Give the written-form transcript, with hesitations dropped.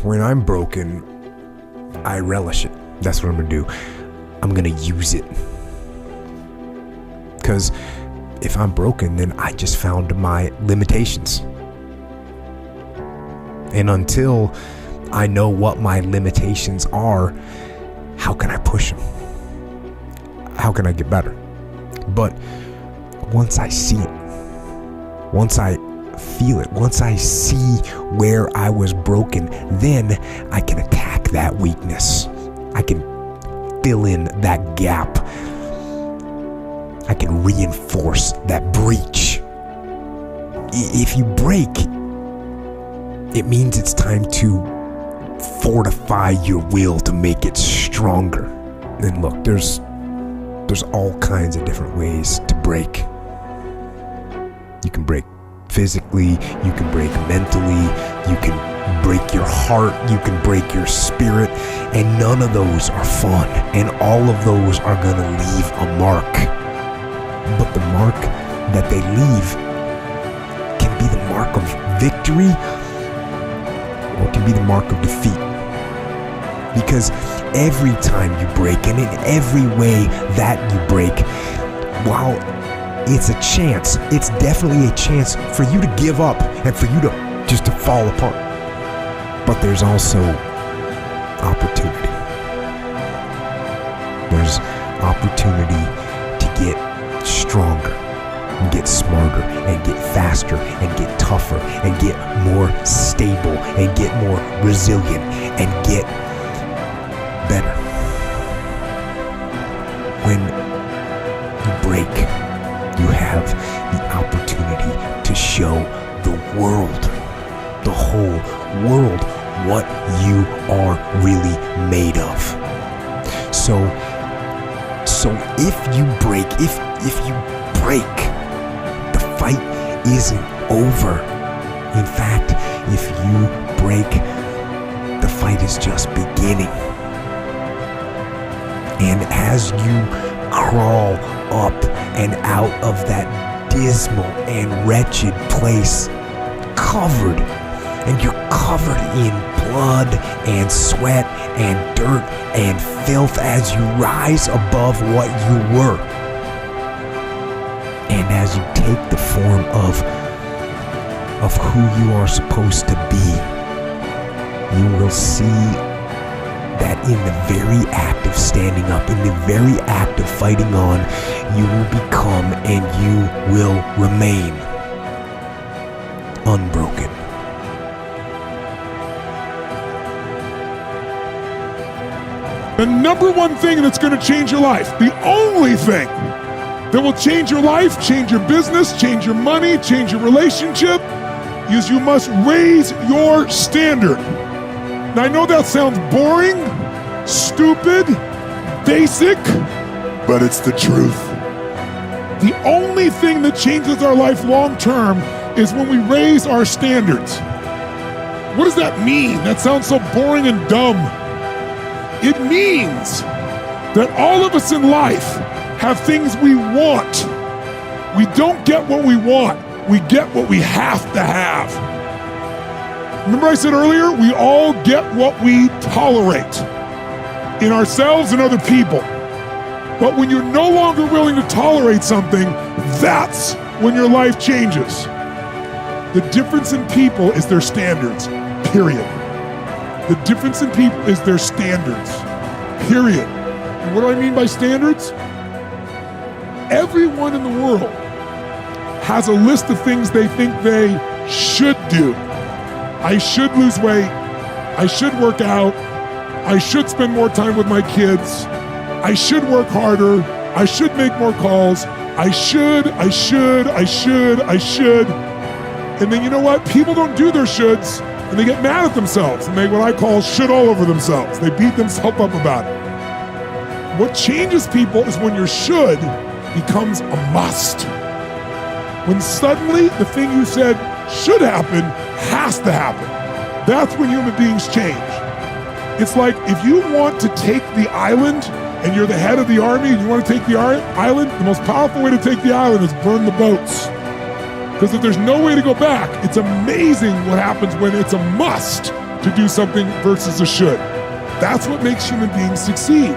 when I'm broken, I relish it. That's what I'm gonna do. I'm gonna use it. Because if I'm broken, then I just found my limitations. And until I know what my limitations are, how can I push them? How can I get better? But once I see it, once I feel it, once I see where I was broken, then I can attack that weakness. I can fill in that gap. I can reinforce that breach. If you break, it means it's time to fortify your will to make it stronger. And look, there's all kinds of different ways to break. You can break physically, you can break mentally, you can break your heart, you can break your spirit, and none of those are fun, and all of those are gonna leave a mark. But the mark that they leave can be the mark of victory, or it can be the mark of defeat. Because every time you break, and in every way that you break, while it's a chance, it's definitely a chance for you to give up and for you to just to fall apart. But there's also opportunity. There's opportunity to get stronger, and get smarter, and get faster, and get tougher, and get more stable, and get more resilient, and get better. When you break, you have the opportunity to show the world, the whole world, what you are really made of. So if you break, the fight isn't over. In fact, if you break, the fight is just beginning. And as you crawl up and out of that dismal and wretched place, you're covered in blood and sweat and dirt and filth as you rise above what you were. And as you take the form of who you are supposed to be, you will see that in the very act of standing up, in the very act of fighting on, you will become and you will remain unbroken. The number one thing that's going to change your life, the only thing that will change your life, change your business, change your money, change your relationship, is you must raise your standard. Now, I know that sounds boring, stupid, basic, but it's the truth. The only thing that changes our life long term is when we raise our standards. What does that mean? That sounds so boring and dumb. It means that all of us in life have things we want. We don't get what we want. We get what we have to have. Remember I said earlier, we all get what we tolerate in ourselves and other people. But when you're no longer willing to tolerate something, that's when your life changes. The difference in people is their standards, period. The difference in people is their standards, period. And what do I mean by standards? Everyone in the world has a list of things they think they should do. I should lose weight. I should work out. I should spend more time with my kids. I should work harder. I should make more calls. I should. And then you know what? People don't do their shoulds and they get mad at themselves and they what I call shit all over themselves. They beat themselves up about it. What changes people is when your should becomes a must. When suddenly the thing you said should happen has to happen. That's when human beings change. It's like if you want to take the island and you're the head of the army and you want to take the island, the most powerful way to take the island is burn the boats. Because if there's no way to go back, it's amazing what happens when it's a must to do something versus a should. That's what makes human beings succeed.